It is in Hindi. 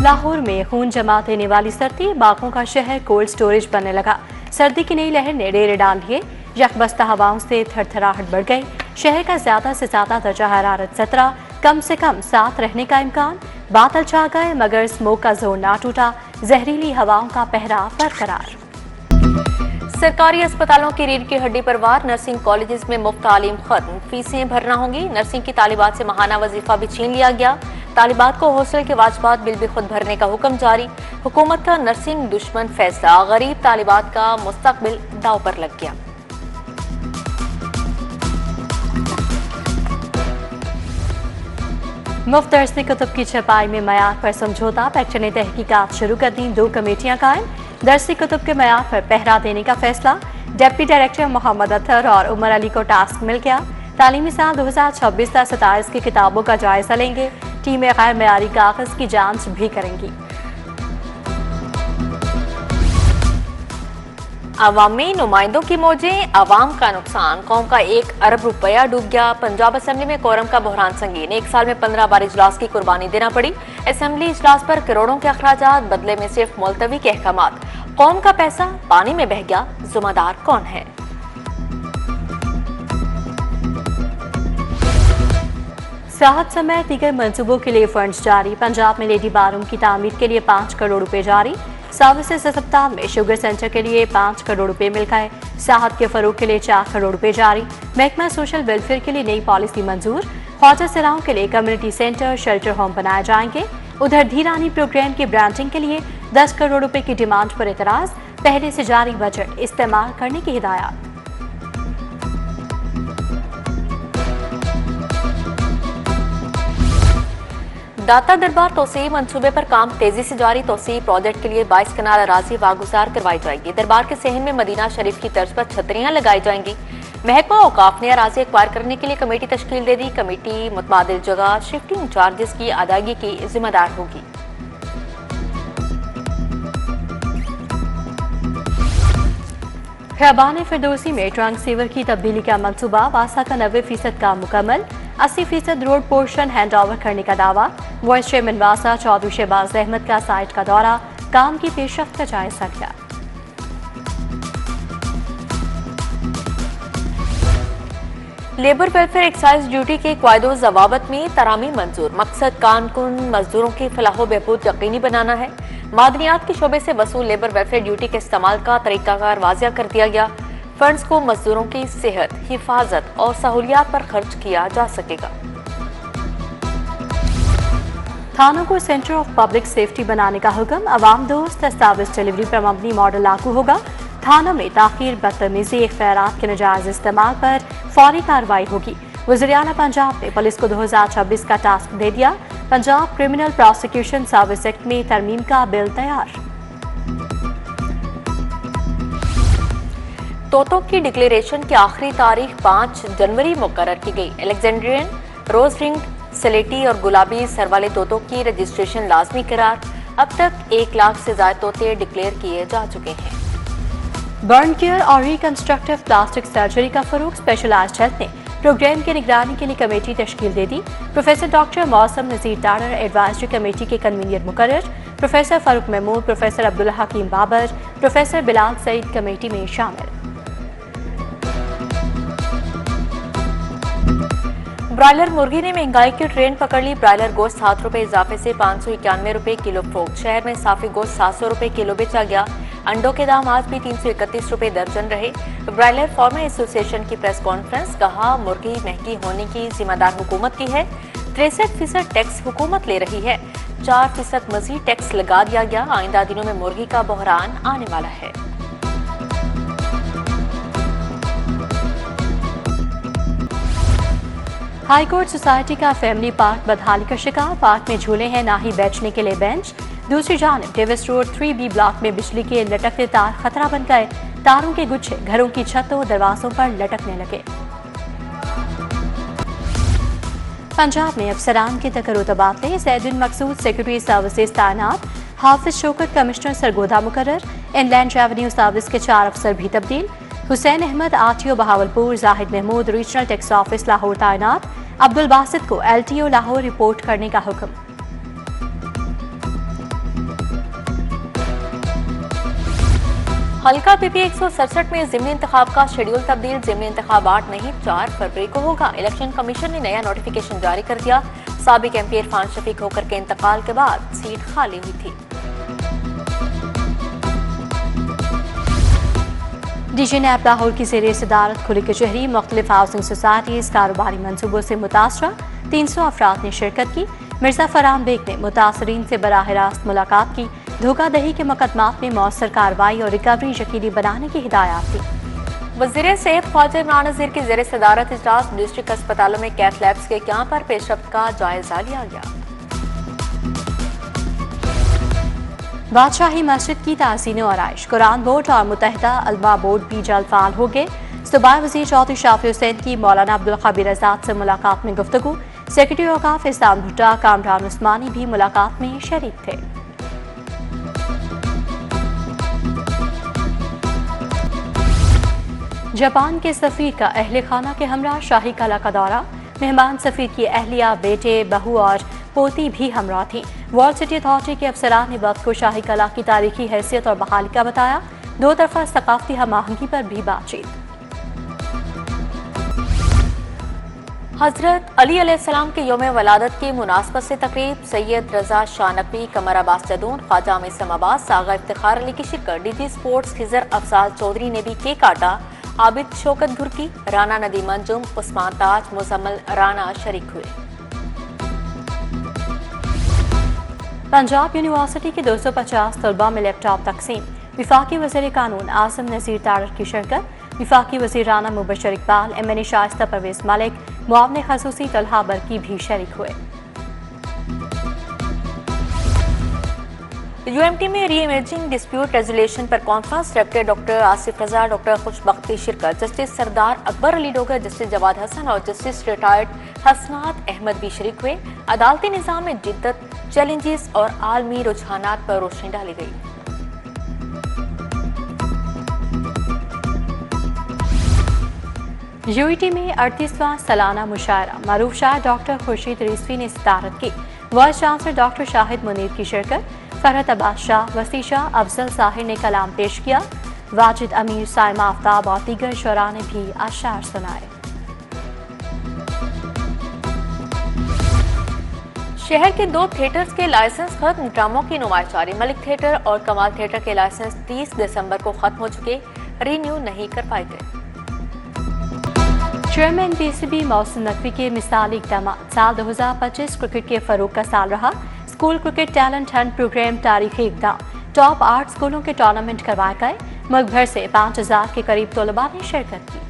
लाहौर में खून जमा देने वाली सर्दी, बागों का शहर कोल्ड स्टोरेज बनने लगा। सर्दी की नई लहर ने डेरे डाल दिए। यकबस्ता हवाओं से थरथराहट बढ़ गई। शहर का ज्यादा से ज्यादा दर्जा हरारत 17, कम से कम 7 रहने का इम्कान। बादल छा गए मगर स्मोक का जोर ना टूटा। जहरीली हवाओं का पहरा बरकरार। सरकारी अस्पतालों की रीढ़ की हड्डी पर वार, नर्सिंग कॉलेजेस में मुफ्त तालीम खत्म, फीसें भरना होंगी। नर्सिंग की तालिबात से माहाना वजीफा भी छीन लिया गया। तालिबात को हॉस्टल के वाजबात बिल भी खुद भरने का हुक्म जारी। हुकूमत का नर्सिंग दुश्मन फैसला, गरीब तालिबात का मुस्तकबिल दाव पर लग गया। मुफ्त दर्सी कुतुब की छपाई में मयार पर समझौता, पैक्चर ने तहकीकात शुरू कर दी। 2 कमेटियां कायम। दर्सी कुतुब के मयार पर पहरा देने का फैसला। डिप्टी डायरेक्टर मोहम्मद अतर और उमर अली को टास्क मिल गया। तालीमी साल 2026-27 की किताबों का जायजा लेंगे। टीमें गैर मयारी कागज की जांच भी करेंगी। अवामी नुमाइंदों की मौजें, अवाम का नुकसान, कौम का 1 अरब रुपया डूब गया। पंजाब असेंबली में कोरम का बहरान संगीन, 1 साल में 15 बार इजलास की कुर्बानी देना पड़ी। असेंबली इजलास पर करोड़ों के अखराजात, बदले में सिर्फ मुलतवी के अहकामात। कौम का पैसा पानी में बह गया, जिम्मेदार कौन है? सेहत समेत दीगर मंसूबों के लिए फंड्स जारी। पंजाब में लेडी बारूम की तामीर के लिए 5 करोड़ रुपए जारी। सर्विसेज अस्पताल में शुगर सेंटर के लिए 5 करोड़ रुपए मिल गए। सेहत के फरोग के लिए 4 करोड़ रुपए जारी। महकमा सोशल वेलफेयर के लिए नई पॉलिसी मंजूर। ख्वाजा सराओं के लिए कम्युनिटी सेंटर, शेल्टर होम बनाए जाएंगे। उधर धीरानी प्रोग्राम की ब्रांडिंग के लिए 10 करोड़ रुपए की डिमांड पर एतराज। पहले से जारी बजट इस्तेमाल करने की हिदायत। दाता दरबार तोसी मंसूबे पर काम तेजी से जारी। तोसी प्रोजेक्ट के लिए 22 कनाल अराजी वागुजार करवाई जाएगी। दरबार के सहन में मदीना शरीफ की तर्ज पर छतरियां लगाई जाएंगी। महकमा औकाफ ने अराजी एक्वायर करने के लिए कमेटी तश्कील दे दी। कमेटी मुतबादिल जगह शिफ्टिंग चार्जेस की अदायगी की जिम्मेदार होगी। खैबान फिरदौसी में ट्रंक सीवर की तब्दीली का मंसूबा। वासा का 90% काम मुकम्मल। 80% रोड पोर्शन हैंड ओवर करने का दावा। वाइस चेयरमैन वासा चौधरी शहबाज अहमद का साइट का दौरा, काम की पेशरफ्त का जायजा लिया। लेबर वेलफेयर एक्साइज ड्यूटी के कायदो जवाबत में तरामी मंजूर। मकसद कानकुन मजदूरों की फलाह बहबूद यकीनी बनाना है। मादनियात के शोबे से वसूल लेबर वेलफेयर ड्यूटी के इस्तेमाल का तरीकाकार वाजिया कर दिया गया। फंड्स को मजदूरों की सेहत, हिफाजत और सहूलियात पर खर्च किया जा सकेगा। थानों को सेंटर ऑफ पब्लिक सेफ्टी बनाने का हुक्म। अवाम दोस्त दस्तावेज डिलीवरी पर मबनी मॉडल लागू होगा। थानों में ताखीर, बदतमीजी, इख्तियारात के नाजायज इस्तेमाल पर फौरी कार्रवाई होगी। वज़ीर-ए-आला पंजाब ने पुलिस को 2026 का टास्क दे दिया। Punjab criminal prosecution service act में तरमीम का बिल तैयार। तोतों की डिक्लेरेशन की आखिरी तारीख 5 जनवरी मुकर्रर की गई। अलेक्जेंड्रियन, रोज रिंग, सलेटी और गुलाबी सर वाले तोतों की रजिस्ट्रेशन लाजमी करार। अब तक 1 लाख से ज्यादा तोते डिक्लेयर किए जा चुके हैं। बर्न केयर और रिकंस्ट्रक्टिव प्लास्टिक सर्जरी का फरोग। स्पेशलाइज्ड हेल्थ ने प्रोग्राम की निगरानी के लिए कमेटी तश्कील दे दी। प्रोफेसर डॉक्टर मौसम नजीर टाडर एडवाइजरी कमेटी के कन्वीनर मुकर्रर। प्रोफेसर फारूक महमूद, प्रोफेसर अब्दुल हकीम बाबर, प्रोफेसर बिलाल सईद कमेटी में शामिल। ब्रायलर मुर्गी ने महंगाई की ट्रेन पकड़ ली। ब्रायलर गोश्त 7 रुपए इजाफे से 591 रुपए किलो फरोख्त। शहर में साफी गोश्त 700 रुपए किलो बेचा गया। अंडों के दाम आज भी 331 रुपए दर्जन रहे। ब्रायलर फार्मर एसोसिएशन की प्रेस कॉन्फ्रेंस, कहा मुर्गी महंगी होने की जिम्मेदार हुकूमत की है। 63% टैक्स हुकूमत ले रही है। 4% मजीद टैक्स लगा दिया गया। आइंदा दिनों में मुर्गी का बहरान आने वाला है। हाईकोर्ट सोसाइटी का फैमिली पार्क बदहाली का शिकार। पार्क में झूले हैं, ना ही बैठने के लिए बेंच। दूसरी जानिब डेविस रोड 3B ब्लॉक में बिजली के लटकते तार खतरा बन गए। तारों के गुच्छे घरों की छतों, दरवाजों पर लटकने लगे। पंजाब में अफसरान के तकर्रो तबादले। ज़ैद बिन मकसूद सेक्रेटरी सर्विसेज तैनात। हाफिज शौकत कमिश्नर सरगोधा मुकर्रर। इनलैंड रेवेन्यू सर्विस के 4 अफसर भी तब्दील। Hussain Ahmed RTO Bahawalpur. Zahid Mahmood regional tax office Lahore तैनात। अब्दुल बासित को LTO लाहौर रिपोर्ट करने का हुक्म। हल्का पीपी 167 में ज़िमनी इंतखाब का शेड्यूल तब्दील। ज़िमनी इंतखाब 8 नहीं 4 फरवरी को होगा। इलेक्शन कमीशन ने नया नोटिफिकेशन जारी कर दिया। साबिक MP इरफान शफीक होकर के इंतकाल के बाद सीट खाली हुई थी। डीजी नैब लाहौर की ज़ेर सदारत खुली कचहरी मुख्तलिफ हाउसिंग सोसाइटीज़ कारोबारी मनसूबों से मुतासरा 300 अफराद ने शिरकत की। मिर्जा फरहान बेग ने मुतासरीन से बराह रास्त मुलाकात की। धोखाधही के मुकदमात में मौसर कार्रवाई और रिकवरी यकीनी बनाने की हिदायत दी। वज़ीर सेहत ख्वाजा इमरान नज़ीर की ज़ेर सदारत इजलास। डिस्ट्रिक्ट अस्पतालों में कैथ लैब्स के क्याम पर पेशरफ्त का जायजा लिया गया। बादशाही मस्जिद की ताज़ीन और आइश, कुरान बोर्ड और मुत्तहिदा अलमा बोर्ड भी जल्द फाल हो गए। सूबाई वज़ीर चौधरी शाफी हुसैन की मौलाना अब्दुल खबीर आज़ाद से मुलाकात में गुफ्तगू। सेक्रेटरी औकाफ इस्लाम भुट्टा कामरान उस्मानी भी मुलाकात में शरीक थे। जापान के सफीर का अहले खाना के हमरा शाही कला का दौरा। मेहमान सफीर की अहलिया, बेटे, बहू और पोती भी हमरा थी। वर्ल्ड सिटी अथॉरिटी के अफसरान ने वक्त को शाही कला की तारीखी हैसियत और बहाली का बताया। दो तरफा सकाफती हम-आहंगी पर भी बातचीत। हजरत अली अलैहिस्सलाम के यौम वलादत की मुनासबत से तकरीब। सैयद रजा शाह नकवी, कमर अब्बास जदून, ख्वाजा अमीर समाबाद, सागा इफ्तिखार अली की शिरकत। डीजी स्पोर्ट्स खिजर अफजाल चौधरी ने भी केक काटा। आबिद शौकत घुरकी, राना नदीम अंजुम, उस्मान ताज, मुजम्मल राना शरीक हुए। पंजाब यूनिवर्सिटी के 250 तलबा में लैपटॉप तकसीम। विफाकी वज़ीर कानून आज़म नज़ीर तारर की शिरकत। विफाकी वज़ीर राना मुबशर इकबाल, MNA शाइस्ता परवेज मलिक, मुआवने खसूसी तलहा बरकी भी शरीक हुए। UMT में री इमेजिंग डिस्प्यूट रेजोल्यूशन पर कॉन्फ्रेंस। डायरेक्टर डॉक्टर आसिफ रजा, डॉक्टर खुशबख्त की शिरकत। जस्टिस सरदार अकबर अली डोगर, जस्टिस जवाद हसन और जस्टिस रिटायर्ड हसनात अहमद भी शरीक हुए। अदालती निज़ाम में जिद्दत, चैलेंजेस और आलमी रुझानात पर रोशनी डाली गई। UET में 38वां सालाना मुशायरा। मरूफ शायर डॉक्टर खुर्शीद रिजवी ने सदारत की। Vice chancellor doctor Shahid Munir की शिरकत। फरहत अब्बास शाह, वसी शाह, अफजल साहिर ने कलाम पेश किया। वाजिद अमीर, साइमा आफ्ताब और दीगर शुरा ने भी अशार सुनाए। शहर के 2 थिएटर्स के लाइसेंस खत्म। ड्रामों की नुमाइश जारी। मलिक थिएटर और कमाल थिएटर के लाइसेंस 30 दिसंबर को खत्म हो चुके, रीन्यू नहीं कर पाए गए। चेयरमैन PCB मोहसिन नकवी के मिसाली इक़दाम। साल 2025 क्रिकेट के फरोग का साल रहा। School cricket talent hunt programme तारीखी इक़दाम। टॉप 8 स्कूलों के टूर्नामेंट करवाए गए। मुल्क भर से 5000 के करीब तलबा ने शिरकत की।